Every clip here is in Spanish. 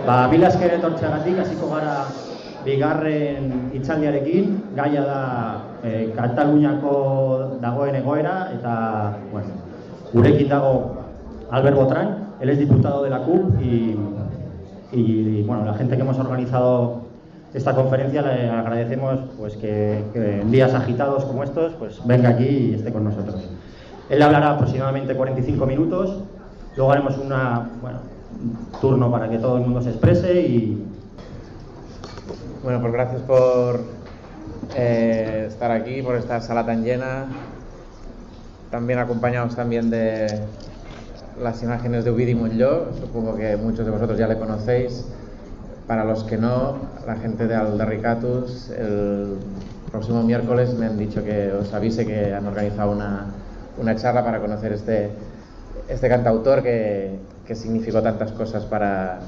Mila esker etortzeagatik, hasiko gara bigarren hitzaldiarekin. Gaia da Kataluniako dagoen egoera eta, bueno, gurekin dago Albert Botran, él es diputado de la CUP y bueno, la gente que hemos organizado esta conferencia le agradecemos pues que en días agitados como estos pues venga aquí y esté con nosotros. Él hablará aproximadamente 45 minutos, luego haremos un turno para que todo el mundo se exprese y... Bueno, pues gracias por estar aquí, por esta sala tan llena, también acompañados también de las imágenes de Ovidi Montllor. Supongo que muchos de vosotros ya le conocéis. Para los que no, la gente de Aldarrikatus, el próximo miércoles me han dicho que os avise que han organizado una charla para conocer este cantautor que significó tantas cosas para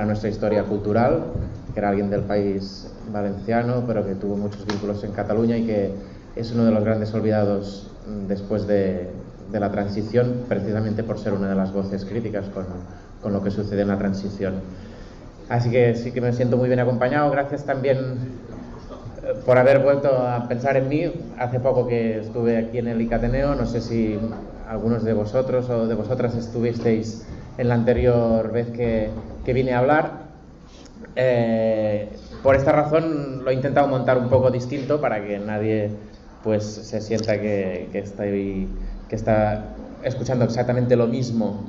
nuestra historia cultural, que era alguien del país valenciano, pero que tuvo muchos vínculos en Cataluña y que es uno de los grandes olvidados después de la transición, precisamente por ser una de las voces críticas con lo que sucede en la transición. Así que sí que me siento muy bien acompañado. Gracias también por haber vuelto a pensar en mí. Hace poco que estuve aquí en el ICATeneo, no sé si algunos de vosotros o de vosotras estuvisteis en la anterior vez que vine a hablar. Por esta razón lo he intentado montar un poco distinto para que nadie pues se sienta que está escuchando exactamente lo mismo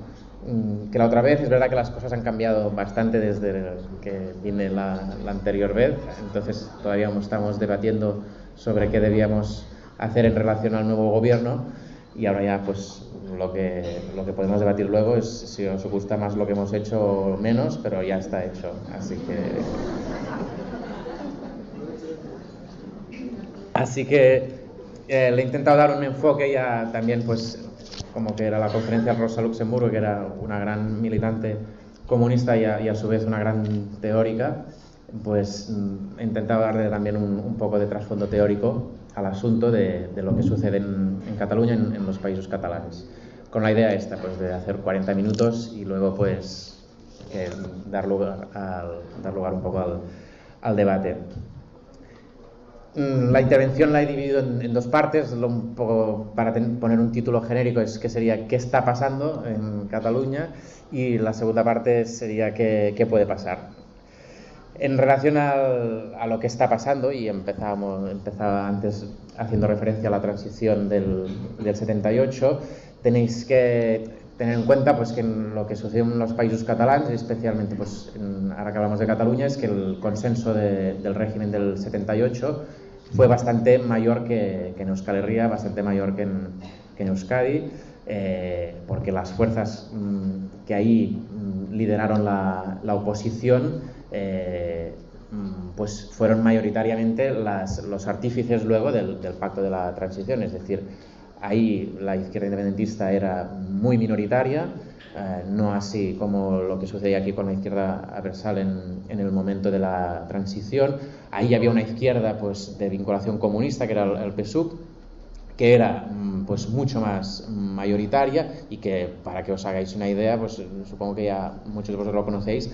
que la otra vez. Es verdad que las cosas han cambiado bastante desde que vine la anterior vez, entonces todavía estamos debatiendo sobre qué debíamos hacer en relación al nuevo gobierno, y ahora ya pues lo que podemos debatir luego es si os gusta más lo que hemos hecho o menos, pero ya está hecho, así que le he intentado dar un enfoque ya también pues como que era la conferencia de Rosa Luxemburgo, que era una gran militante comunista y a su vez una gran teórica, pues he intentado darle también un poco de trasfondo teórico al asunto de lo que sucede en Cataluña, en los países catalanes, con la idea esta pues de hacer 40 minutos y luego pues dar lugar un poco al debate. La intervención la he dividido en dos partes, un poco para poner un título genérico que sería ¿qué está pasando en Cataluña? Y la segunda parte sería ¿qué puede pasar? En relación a lo que está pasando, y empezaba antes haciendo referencia a la transición del 78, tenéis que tener en cuenta pues que lo que sucedió en los países catalanes, especialmente pues ahora que hablamos de Cataluña, es que el consenso del régimen del 78 fue bastante mayor que en Euskal Herria, bastante mayor que en Euskadi, porque las fuerzas que ahí lideraron la oposición pues fueron mayoritariamente los artífices luego del pacto de la transición. Es decir, ahí la izquierda independentista era muy minoritaria, no así como lo que sucedía aquí con la izquierda aversal en el momento de la transición. Ahí había una izquierda pues de vinculación comunista, que era el PSUC, que era pues mucho más mayoritaria y que, para que os hagáis una idea, pues supongo que ya muchos de vosotros lo conocéis,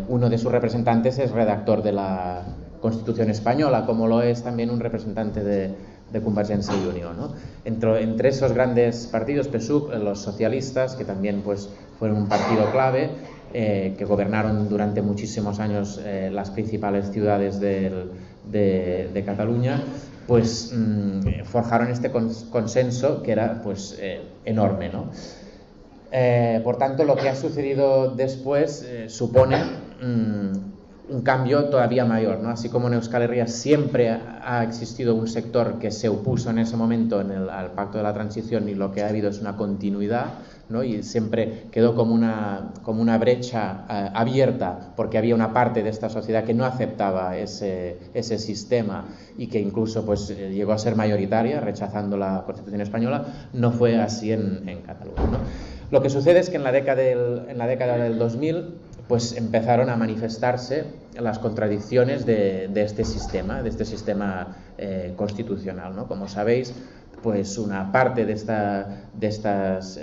uno de sus representantes es redactor de la Constitución española, como lo es también un representante de Convergencia y Unió, ¿no? Entre esos grandes partidos, PSUC, los socialistas, que también pues fueron un partido clave, que gobernaron durante muchísimos años las principales ciudades de Cataluña, pues forjaron este consenso que era pues enorme, ¿no? Por tanto, lo que ha sucedido después supone un cambio todavía mayor, ¿no? Así como en Euskal Herria siempre ha existido un sector que se opuso en ese momento al pacto de la transición, y lo que ha habido es una continuidad, ¿no? Y siempre quedó como una brecha abierta, porque había una parte de esta sociedad que no aceptaba ese sistema y que incluso pues llegó a ser mayoritaria, rechazando la Constitución española. No fue así en Cataluña, ¿no? Lo que sucede es que en la década del 2000 pues empezaron a manifestarse las contradicciones de este sistema constitucional, ¿no? Como sabéis, pues una parte de estas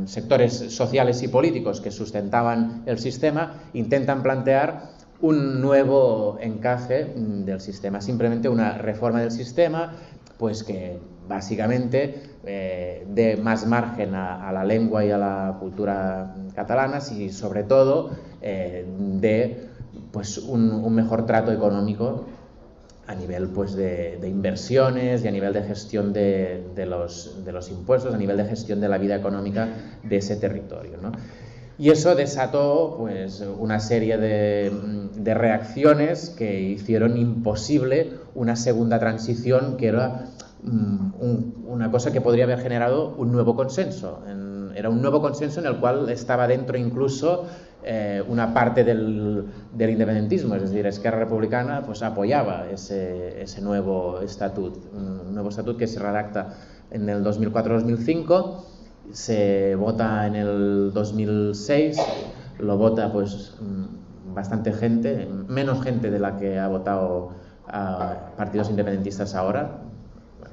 sectores sociales y políticos que sustentaban el sistema intentan plantear un nuevo encaje del sistema, simplemente una reforma del sistema, pues que básicamente dé más margen a la lengua y a la cultura catalanas y sobre todo dé pues un mejor trato económico a nivel pues de inversiones y a nivel de gestión de los impuestos, a nivel de gestión de la vida económica de ese territorio, ¿no? Y eso desató pues una serie de reacciones que hicieron imposible una segunda transición, que era una cosa que podría haber generado un nuevo consenso. Era un nuevo consenso en el cual estaba dentro incluso una parte del independentismo, es decir, Esquerra Republicana pues apoyaba ese nuevo estatut, un nuevo estatut que se redacta en el 2004-2005, se vota en el 2006, lo vota pues bastante gente, menos gente de la que ha votado a partidos independentistas ahora.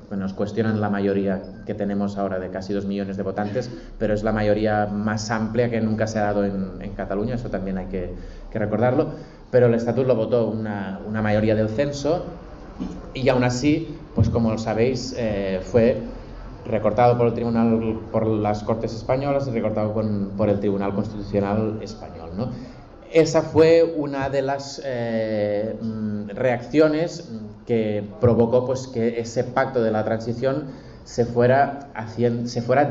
Nos cuestionan la mayoría que tenemos ahora de casi 2 millones de votantes, pero es la mayoría más amplia que nunca se ha dado en Cataluña, eso también hay que recordarlo. Pero el estatut lo votó una mayoría del censo y aún así, pues como sabéis, fue recortado por el tribunal, por las Cortes españolas y recortado por el Tribunal Constitucional español, ¿no? Esa fue una de las reacciones que provocó pues que ese pacto de la transición se fuera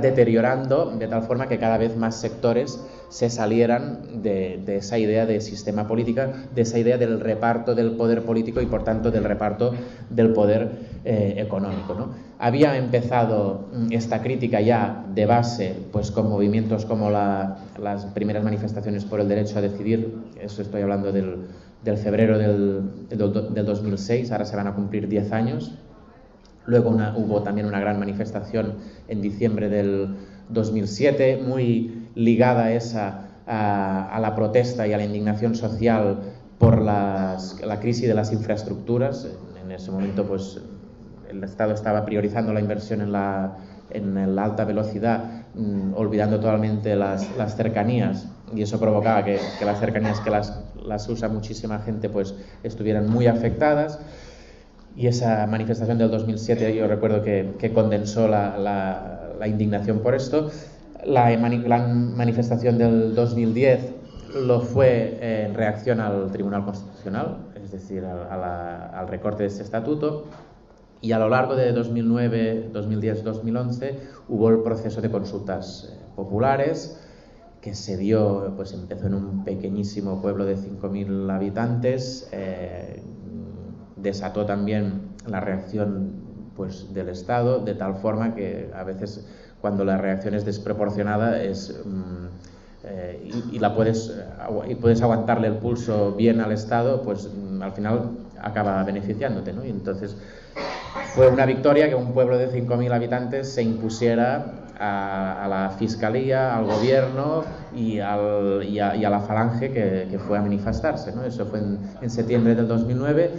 deteriorando de tal forma que cada vez más sectores se salieran de esa idea de sistema político, de esa idea del reparto del poder político y por tanto del reparto del poder económico, ¿no? Había empezado esta crítica ya de base pues con movimientos como las primeras manifestaciones por el derecho a decidir, eso estoy hablando del febrero del 2006, ahora se van a cumplir 10 años. Luego hubo también una gran manifestación en diciembre del 2007, muy ligada a la protesta y a la indignación social por la crisis de las infraestructuras. En ese momento pues el Estado estaba priorizando la inversión en la alta velocidad, olvidando totalmente las cercanías, y eso provocaba que las cercanías que las usa muchísima gente pues estuvieran muy afectadas. Y esa manifestación del 2007 yo recuerdo que condensó la indignación por esto. La manifestación del 2010 lo fue en reacción al Tribunal Constitucional, es decir, al recorte de este estatuto. Y a lo largo de 2009, 2010, 2011 hubo el proceso de consultas populares que se dio, pues empezó en un pequeñísimo pueblo de 5.000 habitantes, desató también la reacción pues del Estado, de tal forma que a veces cuando la reacción es desproporcionada y puedes aguantarle el pulso bien al Estado, pues al final acaba beneficiándote, ¿no? Y entonces fue una victoria que un pueblo de 5.000 habitantes se impusiera a la Fiscalía, al Gobierno y a la Falange que fue a manifestarse, ¿no? Eso fue en septiembre del 2009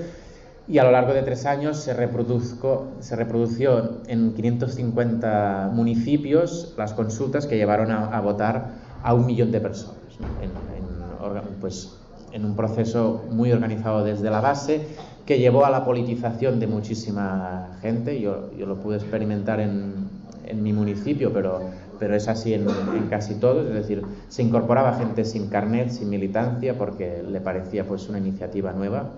y a lo largo de 3 años se reprodució en 550 municipios las consultas que llevaron a votar a 1 millón de personas, ¿no? En un proceso muy organizado desde la base, que llevó a la politización de muchísima gente. Yo lo pude experimentar en mi municipio, pero es así en casi todos, es decir, se incorporaba gente sin carnet, sin militancia, porque le parecía pues una iniciativa nueva,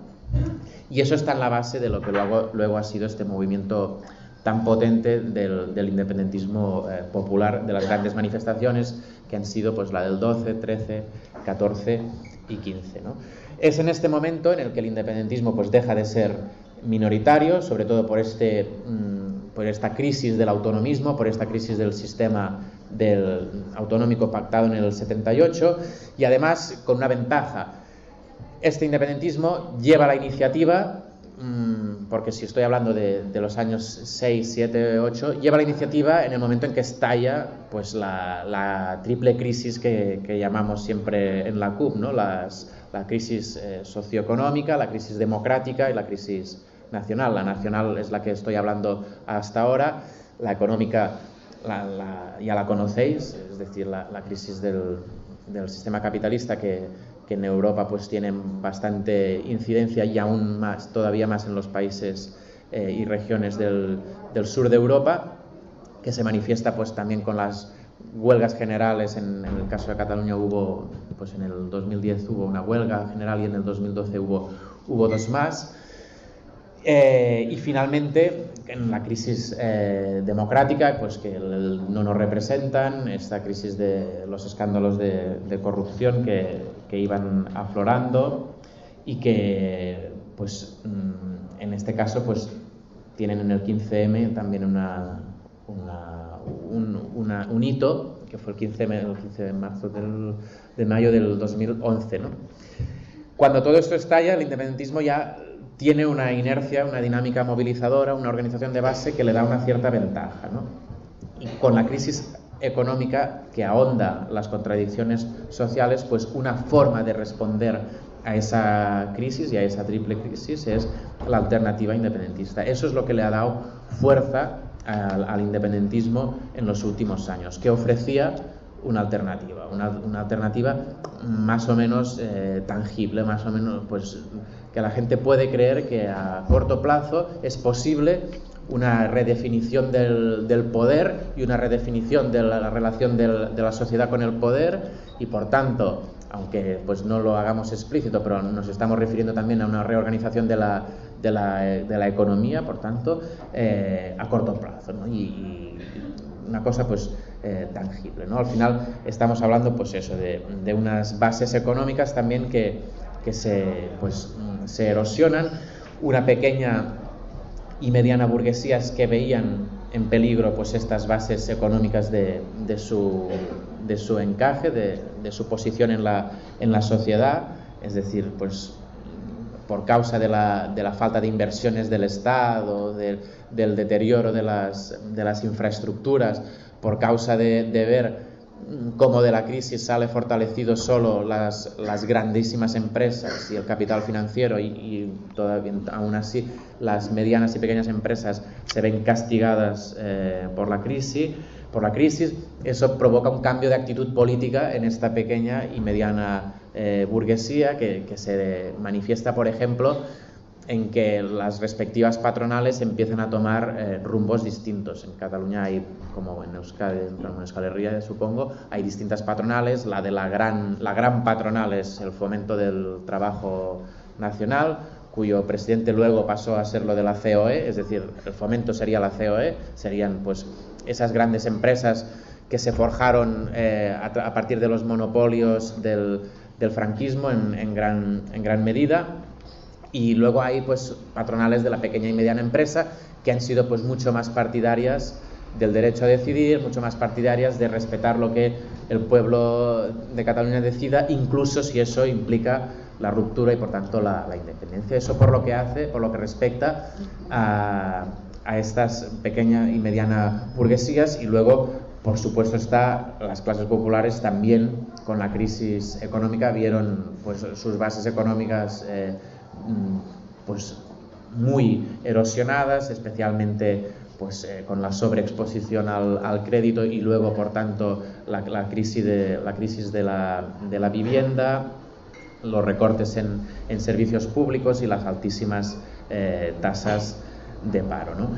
y eso está en la base de lo que luego ha sido este movimiento tan potente del independentismo popular, de las grandes manifestaciones que han sido pues la del 12, 13, 14 y 15, ¿no? Es en este momento en el que el independentismo pues deja de ser minoritario, sobre todo por esta crisis del autonomismo, por esta crisis del sistema del autonómico pactado en el 78, y además con una ventaja. Este independentismo lleva la iniciativa, porque si estoy hablando de los años 6, 7, 8, lleva la iniciativa en el momento en que estalla pues la triple crisis que llamamos siempre en la CUP, ¿no? La crisis socioeconómica, la crisis democrática y la crisis nacional. La nacional es la que estoy hablando hasta ahora, la económica ya la conocéis, es decir, la crisis del sistema capitalista que en Europa pues tiene bastante incidencia y aún más, todavía más en los países y regiones del sur de Europa, que se manifiesta pues también con las huelgas generales. En el caso de Cataluña pues en el 2010 hubo una huelga general y en el 2012 hubo dos más. Y finalmente, en la crisis democrática, pues que no nos representan, esta crisis de los escándalos de corrupción que iban aflorando y que, pues, en este caso, pues, tienen en el 15M también un hito, que fue el 15 de marzo de mayo del 2011, ¿no? Cuando todo esto estalla, el independentismo ya tiene una inercia, una dinámica movilizadora, una organización de base que le da una cierta ventaja, ¿no? Y con la crisis económica que ahonda las contradicciones sociales, pues una forma de responder a esa crisis y a esa triple crisis es la alternativa independentista. Eso es lo que le ha dado fuerza al independentismo en los últimos años, que ofrecía una alternativa más o menos tangible, más o menos pues que la gente puede creer que a corto plazo es posible una redefinición del poder y una redefinición de la relación de la sociedad con el poder, y por tanto, aunque pues no lo hagamos explícito, pero nos estamos refiriendo también a una reorganización de la economía, por tanto, a corto plazo, ¿no? Y una cosa pues tangible, ¿no? Al final estamos hablando pues eso de unas bases económicas también que se erosionan, una pequeña y mediana burguesías que veían en peligro pues estas bases económicas de su encaje, de su posición en la sociedad, es decir, pues por causa de la falta de inversiones del Estado, del deterioro de las infraestructuras, por causa de ver cómo de la crisis sale fortalecido solo las grandísimas empresas y el capital financiero, y todavía aún así las medianas y pequeñas empresas se ven castigadas por la crisis. Eso provoca un cambio de actitud política en esta pequeña y mediana burguesía que se manifiesta, por ejemplo, en que las respectivas patronales empiezan a tomar rumbos distintos. En Cataluña hay, como en Euskadi Herria, supongo, hay distintas patronales. La gran patronal es el Fomento del Trabajo Nacional, cuyo presidente luego pasó a ser lo de la COE, es decir, el Fomento sería la COE, serían pues esas grandes empresas que se forjaron a partir de los monopolios del franquismo en gran medida. Y luego hay pues patronales de la pequeña y mediana empresa que han sido pues mucho más partidarias del derecho a decidir, mucho más partidarias de respetar lo que el pueblo de Cataluña decida, incluso si eso implica la ruptura y por tanto la independencia. Eso por lo que respecta a estas pequeña y mediana burguesías. Y luego, por supuesto, las clases populares también con la crisis económica vieron pues sus bases económicas pues muy erosionadas, especialmente pues con la sobreexposición al crédito, y luego por tanto la crisis de la vivienda, los recortes en servicios públicos y las altísimas tasas de paro, ¿no?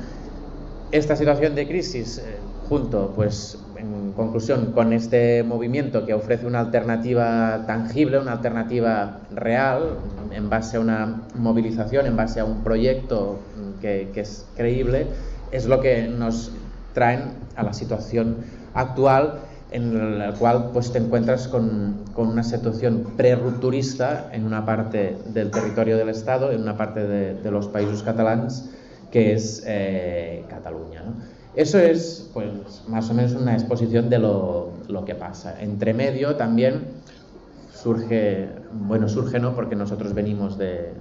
Esta situación de crisis junto, pues en conclusión, con este movimiento que ofrece una alternativa tangible, una alternativa real, en base a una movilización, en base a un proyecto que es creíble, es lo que nos traen a la situación actual, en la cual pues te encuentras con una situación prerupturista en una parte del territorio del Estado, en una parte de los països catalans, que es Cataluña, ¿no? Eso es pues más o menos una exposición de lo que pasa. Entre medio también surge no, porque nosotros venimos de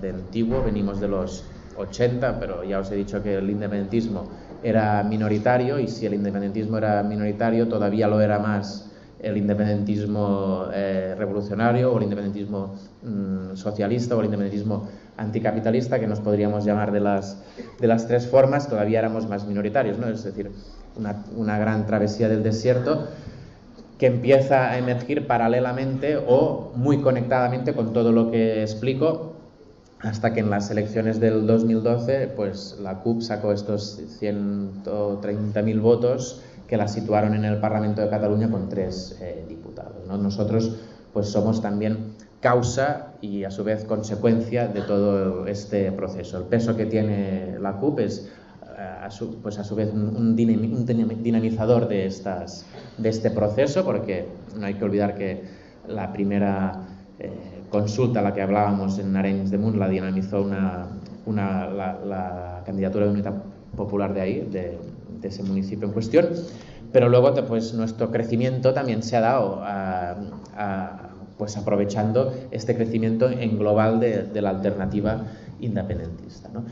antiguo, venimos de los 80, pero ya os he dicho que el independentismo era minoritario, y si el independentismo era minoritario todavía lo era más el independentismo revolucionario o el independentismo socialista o el independentismo anticapitalista, que nos podríamos llamar de las tres formas. Todavía éramos más minoritarios, ¿no? Es decir, una gran travesía del desierto que empieza a emergir paralelamente o muy conectadamente con todo lo que explico, hasta que en las elecciones del 2012 pues la CUP sacó estos 130.000 votos que la situaron en el Parlamento de Cataluña con 3 diputados, ¿no? Nosotros pues somos también causa y a su vez consecuencia de todo este proceso. El peso que tiene la CUP es a su vez un dinamizador de este proceso, porque no hay que olvidar que la primera consulta a la que hablábamos en Arenys de Munt la dinamizó la candidatura de Unitat Popular de ahí, de ese municipio en cuestión, pero luego pues nuestro crecimiento también se ha dado pues aprovechando este crecimiento en global de la alternativa independentista, ¿no?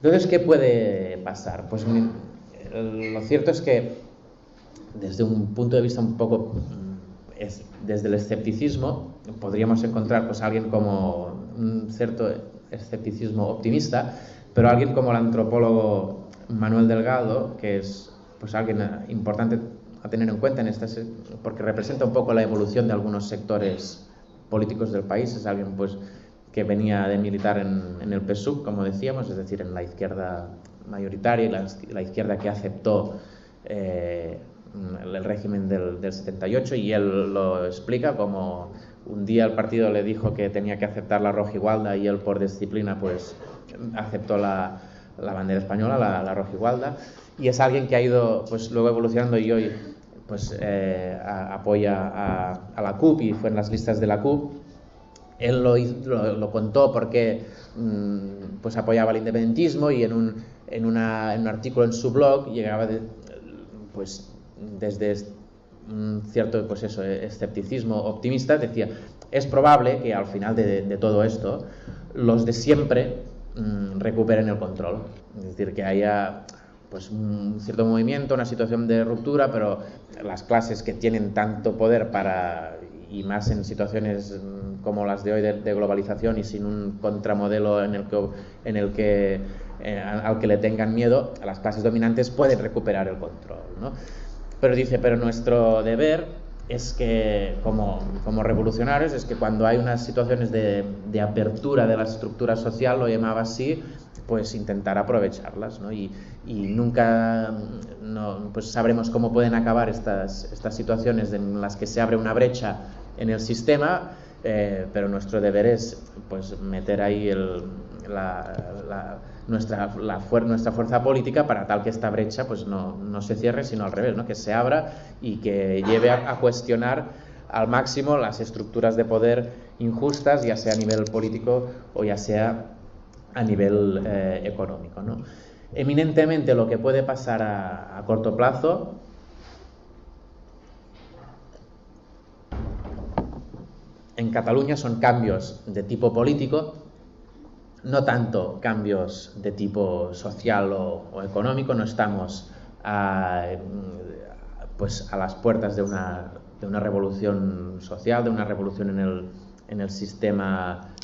Entonces, ¿qué puede pasar? Pues lo cierto es que desde un punto de vista un poco desde el escepticismo podríamos encontrar pues alguien como un cierto escepticismo optimista, pero alguien como el antropólogo Manuel Delgado, que es pues alguien importante a tener en cuenta porque representa un poco la evolución de algunos sectores políticos del país. Es alguien pues que venía de militar en el PSUV, como decíamos, es decir, en la izquierda mayoritaria y la izquierda que aceptó el régimen del 78, y él lo explica como un día el partido le dijo que tenía que aceptar la rojigualda y él por disciplina pues aceptó la bandera española, la rojigualda, y es alguien que ha ido pues luego evolucionando y hoy pues apoya a la CUP y fue en las listas de la CUP. Él lo contó porque pues apoyaba el independentismo y en un artículo en su blog llegaba pues desde un cierto pues eso, escepticismo optimista, decía: es probable que al final de todo esto los de siempre recuperen el control, es decir, que haya pues un cierto movimiento, una situación de ruptura, pero las clases que tienen tanto poder y más en situaciones como las de hoy de globalización y sin un contramodelo al que le tengan miedo, a las clases dominantes pueden recuperar el control, ¿no? Pero dice, pero nuestro deber es que como revolucionarios es que cuando hay unas situaciones de apertura de la estructura social, lo llamaba así, pues intentar aprovecharlas, ¿no? Y nunca pues sabremos cómo pueden acabar estas situaciones en las que se abre una brecha en el sistema, pero nuestro deber es pues meter ahí nuestra fuerza política para tal que esta brecha pues no se cierre, sino al revés, ¿no? Que se abra y que lleve a cuestionar al máximo las estructuras de poder injustas, ya sea a nivel político o ya sea a nivel económico, ¿no? Eminentemente lo que puede pasar a corto plazo en Cataluña son cambios de tipo político, no tanto cambios de tipo social o económico. No estamos pues a las puertas de una revolución social, de una revolución en el sistema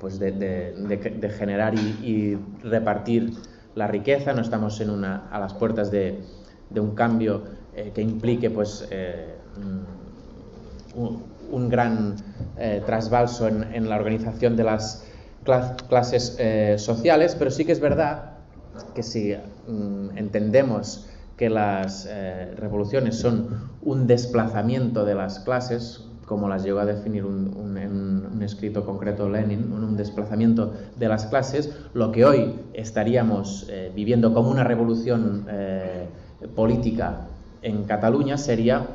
pues de generar y repartir la riqueza. No estamos a las puertas de un cambio que implique pues un gran trasvalso en la organización de las clases sociales, pero sí que es verdad que si entendemos que las revoluciones son un desplazamiento de las clases, como las llegó a definir en un escrito concreto Lenin, un desplazamiento de las clases, lo que hoy estaríamos viviendo como una revolución política en Cataluña sería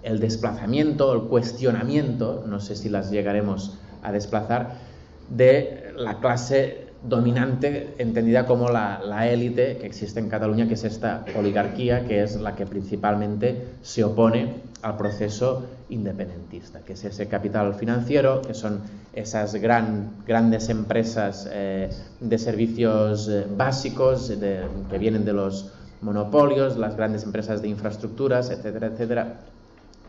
el desplazamiento, el cuestionamiento, no sé si las llegaremos a desplazar, de la clase dominante, entendida como la élite que existe en Cataluña, que es esta oligarquía, que es la que principalmente se opone al proceso independentista, que es ese capital financiero, que son esas grandes empresas de servicios básicos que vienen de los monopolios, las grandes empresas de infraestructuras, etcétera, etcétera,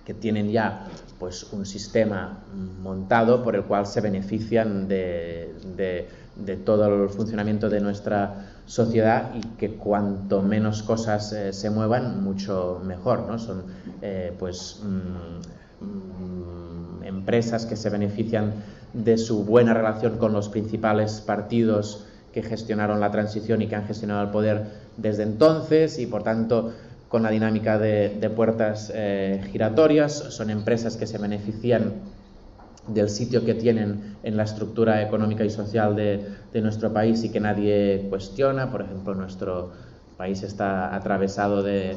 que tienen ya pues un sistema montado por el cual se benefician de todo el funcionamiento de nuestra sociedad, y que cuanto menos cosas se muevan, mucho mejor, ¿no? Son empresas que se benefician de su buena relación con los principales partidos que gestionaron la transición y que han gestionado el poder desde entonces, y por tanto con la dinámica de puertas giratorias. Son empresas que se benefician del sitio que tienen en la estructura económica y social de nuestro país y que nadie cuestiona. Por ejemplo, nuestro país está atravesado de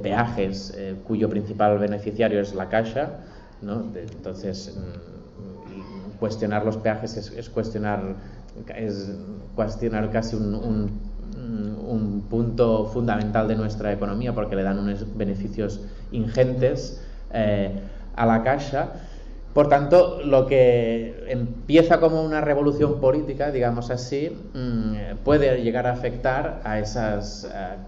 peajes cuyo principal beneficiario es la Caixa, ¿no? Entonces, cuestionar los peajes es cuestionar casi un punto fundamental de nuestra economía, porque le dan unos beneficios ingentes a la Caixa. Por tanto, lo que empieza como una revolución política, digamos así, puede llegar a afectar a esa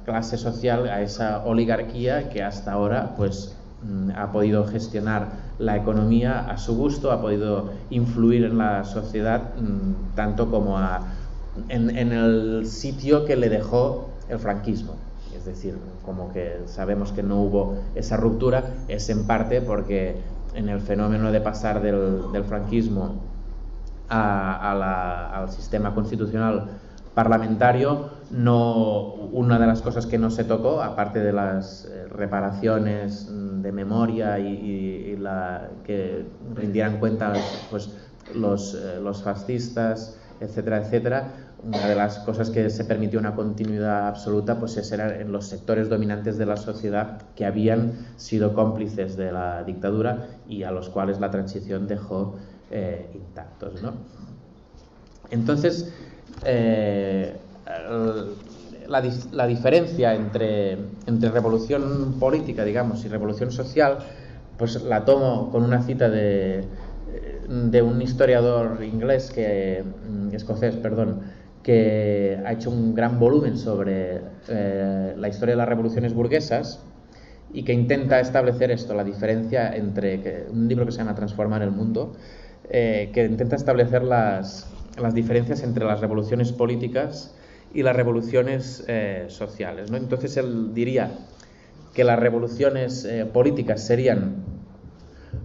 clase social, a esa oligarquía que hasta ahora pues ha podido gestionar la economía a su gusto, ha podido influir en la sociedad tanto como en el sitio que le dejó el franquismo. Es decir, como que sabemos que no hubo esa ruptura, es en parte porque en el fenómeno de pasar del franquismo al sistema constitucional parlamentario, una de las cosas que no se tocó, aparte de las reparaciones de memoria y que rindieran cuenta pues los fascistas, etcétera, etcétera, una de las cosas que se permitió una continuidad absoluta pues eran los sectores dominantes de la sociedad que habían sido cómplices de la dictadura y a los cuales la transición dejó intactos, ¿no? Entonces, la diferencia entre revolución política, digamos, y revolución social, pues la tomo con una cita de un historiador escocés, que ha hecho un gran volumen sobre la historia de las revoluciones burguesas y que intenta establecer la diferencia entre un libro que se llama Transformar el mundo, que intenta establecer las diferencias entre las revoluciones políticas y las revoluciones sociales, ¿no? Entonces él diría que las revoluciones políticas serían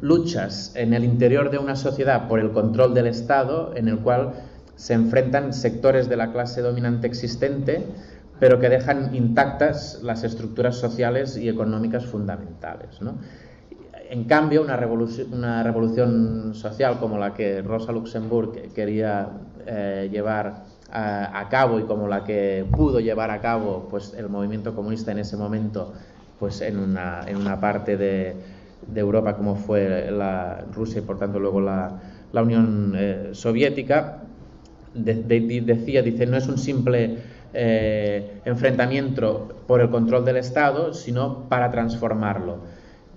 luchas en el interior de una sociedad por el control del Estado, en el cual se enfrentan sectores de la clase dominante existente, pero que dejan intactas las estructuras sociales y económicas fundamentales, ¿no? En cambio, una revolución social como la que Rosa Luxemburg quería llevar a cabo, y como la que pudo llevar a cabo pues el movimiento comunista en ese momento, pues en una parte de Europa como fue la Rusia y por tanto luego la Unión Soviética, dice, no es un simple enfrentamiento por el control del Estado, sino para transformarlo,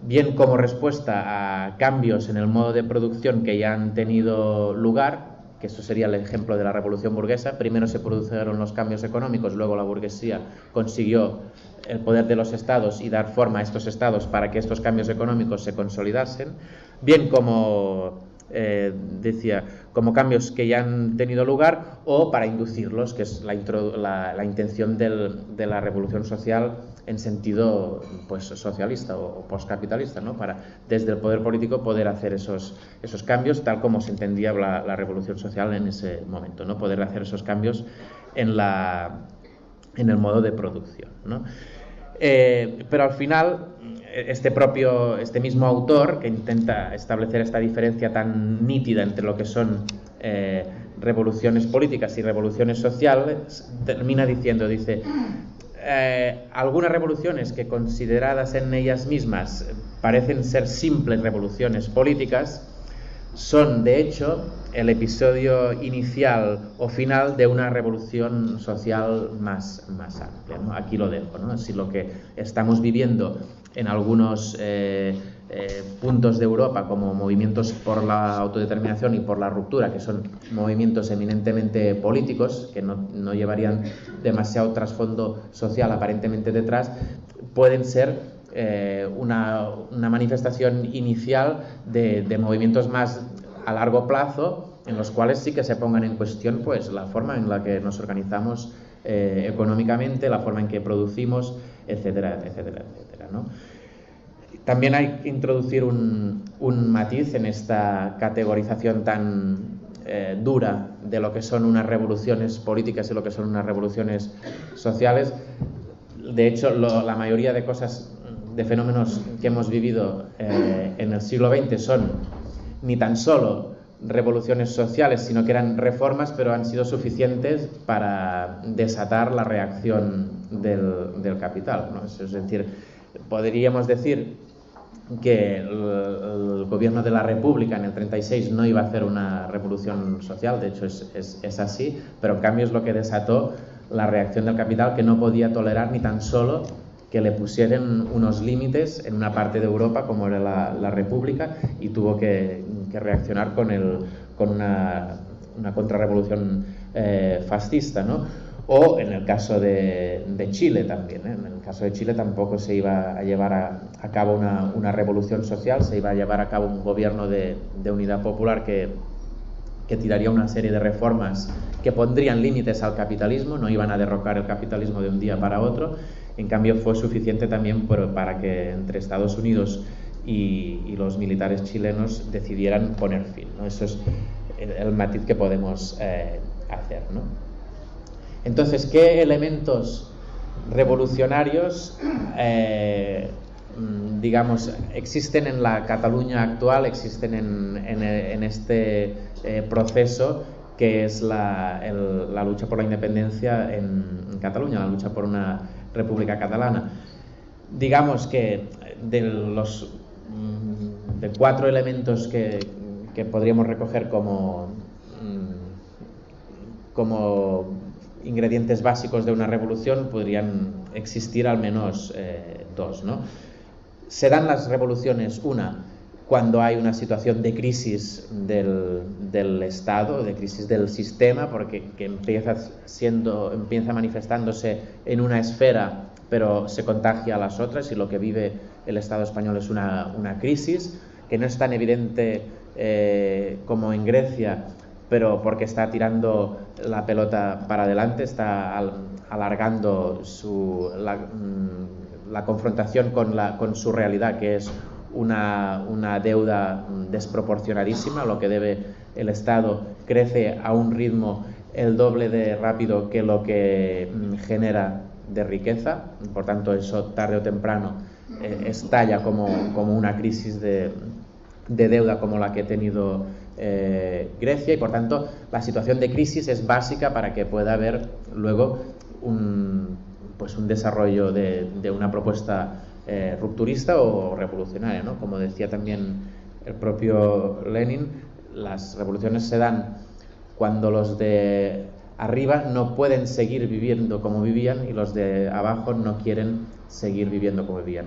bien como respuesta a cambios en el modo de producción que ya han tenido lugar, que eso sería el ejemplo de la revolución burguesa. Primero se produjeron los cambios económicos, luego la burguesía consiguió el poder de los estados y dar forma a estos estados para que estos cambios económicos se consolidasen, bien como como cambios que ya han tenido lugar, o para inducirlos, que es la intención de la revolución social en sentido pues socialista o postcapitalista, ¿no? Para desde el poder político poder hacer esos cambios tal como se entendía la revolución social en ese momento, ¿no? Poder hacer esos cambios en el modo de producción, ¿no? Pero al final este mismo autor, que intenta establecer esta diferencia tan nítida entre lo que son revoluciones políticas y revoluciones sociales, termina diciendo, algunas revoluciones que consideradas en ellas mismas parecen ser simples revoluciones políticas, son de hecho el episodio inicial o final de una revolución social más amplia, ¿no? Aquí lo dejo, ¿no? Si lo que estamos viviendo en algunos puntos de Europa como movimientos por la autodeterminación y por la ruptura, que son movimientos eminentemente políticos, que no llevarían demasiado trasfondo social aparentemente detrás, pueden ser una manifestación inicial de movimientos más a largo plazo, en los cuales sí que se pongan en cuestión pues la forma en la que nos organizamos económicamente, la forma en que producimos, etcétera, etcétera, etcétera, ¿no? También hay que introducir un matiz en esta categorización tan dura de lo que son unas revoluciones políticas y lo que son unas revoluciones sociales. De hecho, la mayoría de cosas, de fenómenos que hemos vivido en el siglo XX son ni tan solo revoluciones sociales, sino que eran reformas, pero han sido suficientes para desatar la reacción del capital, ¿no? Es decir, podríamos decir que el gobierno de la República en el 36 no iba a hacer una revolución social, de hecho es así, pero en cambio es lo que desató la reacción del capital, que no podía tolerar ni tan solo que le pusieran unos límites en una parte de Europa como era la República, y tuvo que reaccionar con una contrarrevolución fascista, ¿no? O en el caso de Chile también, ¿eh? En el caso de Chile tampoco se iba a llevar a cabo una revolución social, se iba a llevar a cabo un gobierno de unidad popular que tiraría una serie de reformas que pondrían límites al capitalismo, no iban a derrocar el capitalismo de un día para otro. En cambio fue suficiente también para que entre Estados Unidos y los militares chilenos decidieran poner fin, ¿no? Eso es el matiz que podemos hacer, ¿no? Entonces, ¿qué elementos revolucionarios digamos, existen en la Cataluña actual, existen en este proceso que es la lucha por la independencia en Cataluña, la lucha por una república catalana? Digamos que de 4 elementos que podríamos recoger como ingredientes básicos de una revolución, podrían existir al menos 2, ¿no? Se dan las revoluciones, una, cuando hay una situación de crisis del Estado, de crisis del sistema, porque que empieza manifestándose en una esfera, pero se contagia a las otras, y lo que vive el Estado español es una crisis que no es tan evidente como en Grecia, pero porque está tirando la pelota para adelante, está alargando la confrontación con su realidad, que es una deuda desproporcionadísima. Lo que debe el Estado crece a un ritmo el doble de rápido que lo que genera de riqueza. Por tanto, eso tarde o temprano estalla como una crisis de deuda como la que ha tenido Grecia, y por tanto la situación de crisis es básica para que pueda haber luego un desarrollo de una propuesta rupturista o revolucionaria, ¿no? Como decía también el propio Lenin, las revoluciones se dan cuando los de arriba no pueden seguir viviendo como vivían y los de abajo no quieren seguir viviendo como vivían.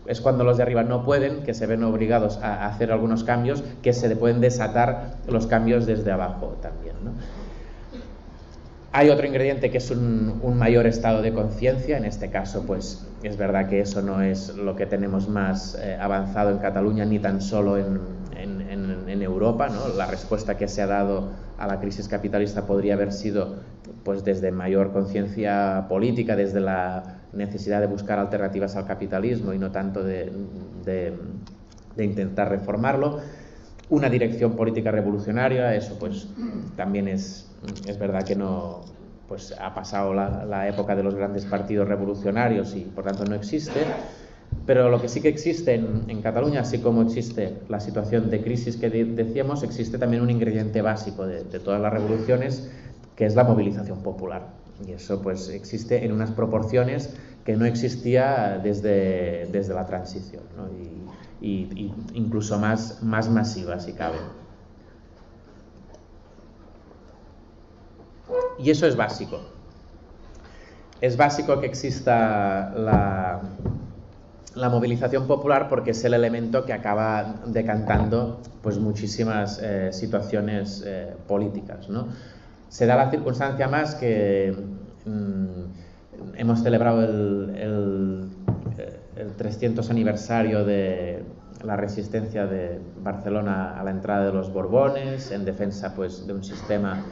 Es cuando los de arriba no pueden, que se ven obligados a hacer algunos cambios, que se le pueden desatar los cambios desde abajo también, ¿no? Hay otro ingrediente que es un mayor estado de conciencia. En este caso, pues es verdad que eso no es lo que tenemos más avanzado en Cataluña, ni tan solo en Europa, ¿no? La respuesta que se ha dado a la crisis capitalista podría haber sido pues desde mayor conciencia política, desde la necesidad de buscar alternativas al capitalismo y no tanto de intentar reformarlo. Una dirección política revolucionaria, eso pues también es verdad que no, pues ha pasado la época de los grandes partidos revolucionarios y por tanto no existe. Pero lo que sí que existe en Cataluña, así como existe la situación de crisis que decíamos, existe también un ingrediente básico de todas las revoluciones, que es la movilización popular. Y eso pues existe en unas proporciones que no existía desde la transición, ¿no? Y incluso más masiva, si cabe. Y eso es básico. Es básico que exista la movilización popular, porque es el elemento que acaba decantando pues muchísimas situaciones políticas, ¿no? Se da la circunstancia más que hemos celebrado el 300 aniversario de la resistencia de Barcelona a la entrada de los Borbones, en defensa pues de un sistema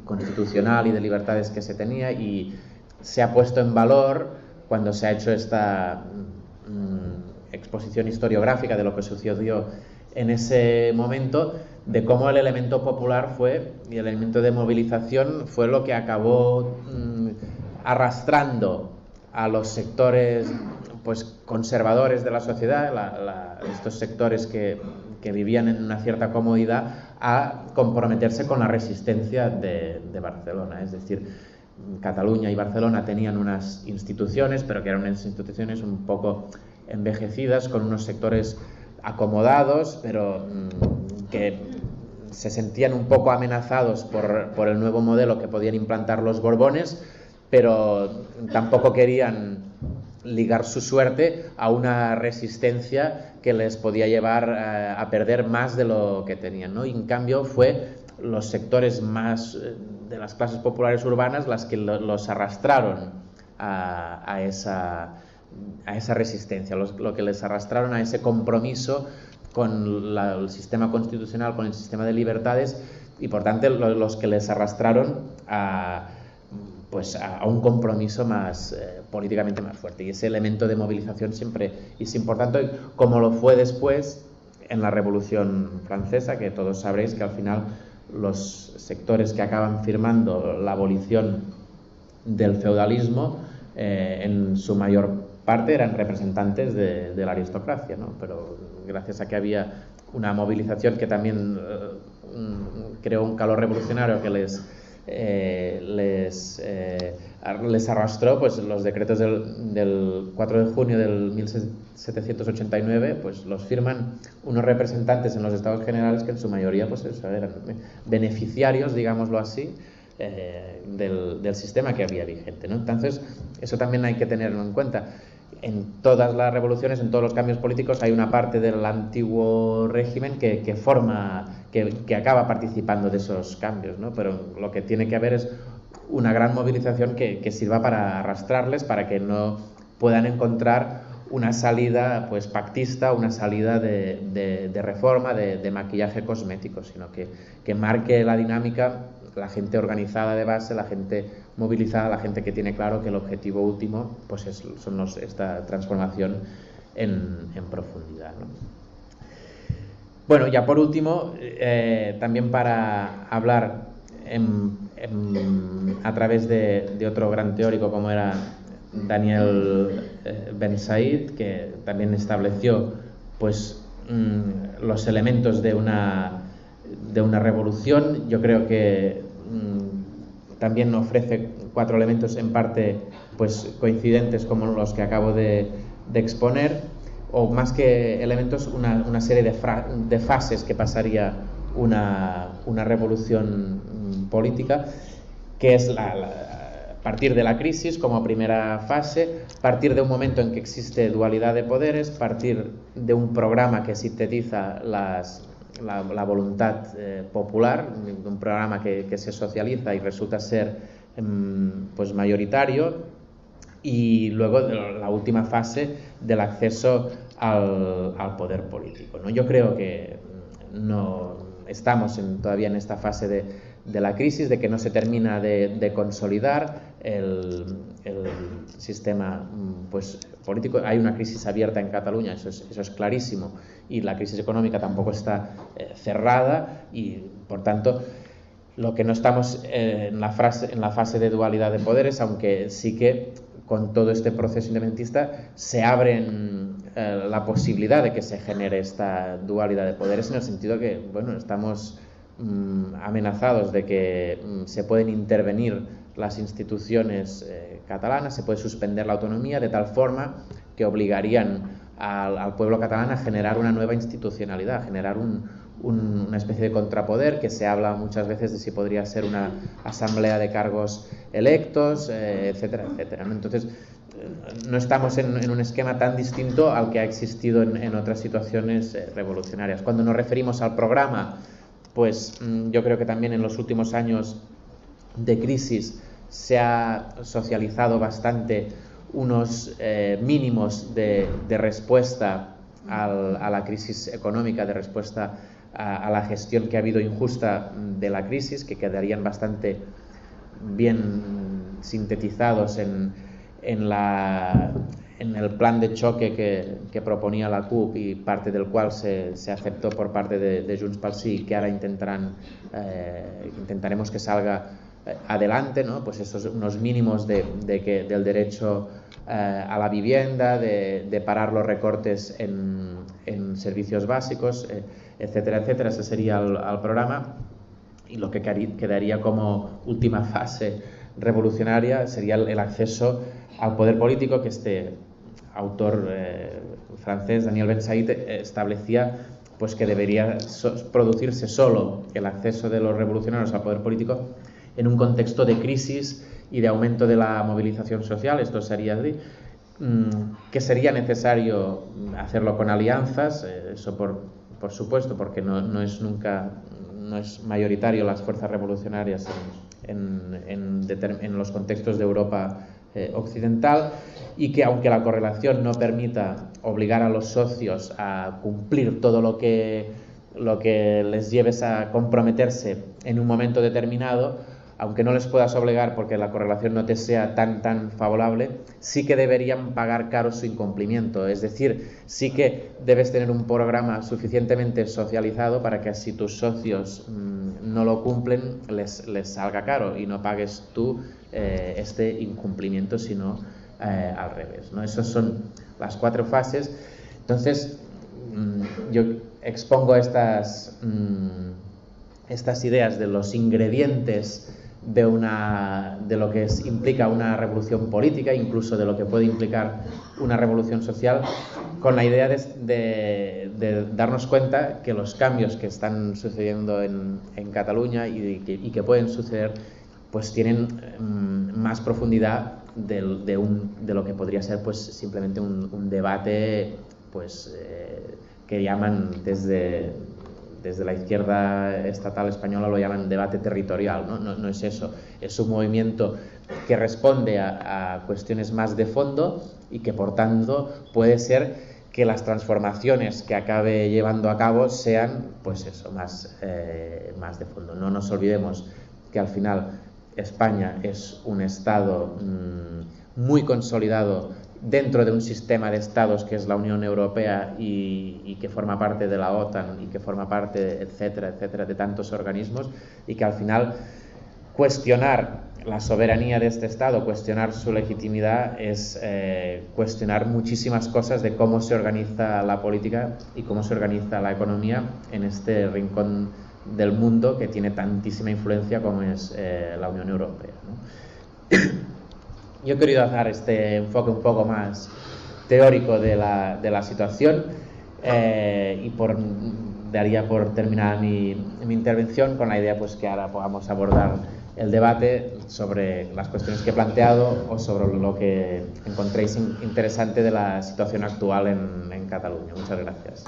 constitucional y de libertades que se tenía, y se ha puesto en valor cuando se ha hecho esta exposición historiográfica de lo que sucedió en ese momento, de cómo el elemento popular fue, y el elemento de movilización fue lo que acabó arrastrando a los sectores pues conservadores de la sociedad, estos sectores que vivían en una cierta comodidad, a comprometerse con la resistencia de Barcelona. Es decir, Cataluña y Barcelona tenían unas instituciones, pero que eran unas instituciones un poco envejecidas, con unos sectores acomodados, pero que se sentían un poco amenazados por el nuevo modelo que podían implantar los Borbones, pero tampoco querían ligar su suerte a una resistencia que les podía llevar a perder más de lo que tenían, ¿no? Y en cambio fue los sectores más de las clases populares urbanas las que los arrastraron a esa resistencia, lo que les arrastraron a ese compromiso con el sistema constitucional, con el sistema de libertades, y por tanto los que les arrastraron a un compromiso más políticamente más fuerte. Y ese elemento de movilización siempre es importante, como lo fue después en la Revolución Francesa, que todos sabréis que al final los sectores que acaban firmando la abolición del feudalismo en su mayor parte eran representantes de la aristocracia, ¿no? Pero gracias a que había una movilización que también creó un calor revolucionario que les arrastró, pues los decretos del 4 de junio del 1789 pues los firman unos representantes en los Estados Generales que en su mayoría pues eso, eran beneficiarios, digámoslo así, del sistema que había vigente, ¿no? Entonces eso también hay que tenerlo en cuenta. En todas las revoluciones, en todos los cambios políticos, hay una parte del antiguo régimen que acaba participando de esos cambios, ¿no? Pero lo que tiene que haber es una gran movilización que sirva para arrastrarles, para que no puedan encontrar una salida pues pactista, una salida de reforma, de maquillaje cosmético, sino que marque la dinámica la gente organizada de base, la gente movilizada, la gente que tiene claro que el objetivo último pues son esta transformación en profundidad, ¿no? Bueno, ya por último, también para hablar a través de otro gran teórico como era Daniel Ben Said, que también estableció pues los elementos de una revolución. Yo creo que también ofrece 4 elementos en parte pues coincidentes como los que acabo de exponer, o más que elementos, una serie de fases que pasaría una revolución política, que es partir de la crisis como primera fase, partir de un momento en que existe dualidad de poderes, partir de un programa que sintetiza la voluntad popular, un programa que se socializa y resulta ser pues mayoritario, y luego la última fase del acceso al poder político, ¿no? Yo creo que no estamos todavía en esta fase de la crisis, de que no se termina de consolidar el sistema pues político. Hay una crisis abierta en Cataluña, eso es clarísimo, y la crisis económica tampoco está cerrada, y por tanto lo que no estamos en la fase de dualidad de poderes, aunque sí que con todo este proceso independentista se abre la posibilidad de que se genere esta dualidad de poderes, en el sentido que estamos amenazados de que se pueden intervenir las instituciones catalanas, se puede suspender la autonomía de tal forma que obligarían al pueblo catalán a generar una nueva institucionalidad, a generar una especie de contrapoder, que se habla muchas veces de si podría ser una asamblea de cargos electos, etcétera, etcétera, ¿no? Entonces, no estamos en un esquema tan distinto al que ha existido en otras situaciones revolucionarias. Cuando nos referimos al programa, pues yo creo que también en los últimos años de crisis se ha socializado bastante unos mínimos de respuesta a la crisis económica, de respuesta a la gestión que ha habido injusta de la crisis, que quedarían bastante bien sintetizados en el plan de choque que proponía la CUP y parte del cual se aceptó por parte de Junts pel Sí, que ahora intentaremos que salga adelante, ¿no? Pues esos unos mínimos del derecho a la vivienda, de parar los recortes en servicios básicos, etcétera, etcétera. Ese sería el programa, y lo que quedaría como última fase revolucionaria sería el acceso al poder político, que este autor francés, Daniel Ben Saïd, establecía pues que debería producirse solo el acceso de los revolucionarios al poder político en un contexto de crisis y de aumento de la movilización social. Esto sería que sería necesario hacerlo con alianzas, eso por supuesto, porque no es mayoritario las fuerzas revolucionarias en los contextos de Europa occidental, y que aunque la correlación no permita obligar a los socios a cumplir todo lo que les lleves a comprometerse en un momento determinado, aunque no les puedas obligar porque la correlación no te sea tan favorable, sí que deberían pagar caro su incumplimiento. Es decir, sí que debes tener un programa suficientemente socializado para que si tus socios no lo cumplen, les salga caro y no pagues tú este incumplimiento, sino al revés, ¿no? Esas son las 4 fases. Entonces, yo expongo estas ideas de los ingredientes de lo que implica una revolución política, incluso de lo que puede implicar una revolución social, con la idea de darnos cuenta que los cambios que están sucediendo en Cataluña y que pueden suceder, pues tienen más profundidad de lo que podría ser pues simplemente un debate pues que llaman desde la izquierda estatal española lo llaman debate territorial, ¿no? No es eso, es un movimiento que responde a cuestiones más de fondo y que por tanto puede ser que las transformaciones que acabe llevando a cabo sean pues eso, más de fondo. No nos olvidemos que al final España es un Estado muy consolidado dentro de un sistema de estados que es la Unión Europea y que forma parte de la OTAN y que forma parte, etcétera, etcétera, de tantos organismos, y que al final cuestionar la soberanía de este Estado, cuestionar su legitimidad, es cuestionar muchísimas cosas de cómo se organiza la política y cómo se organiza la economía en este rincón del mundo que tiene tantísima influencia como es la Unión Europea, ¿no? Yo he querido hacer este enfoque un poco más teórico de la situación y daría por terminar mi intervención con la idea pues que ahora podamos abordar el debate sobre las cuestiones que he planteado o sobre lo que encontréis interesante de la situación actual en Cataluña. Muchas gracias.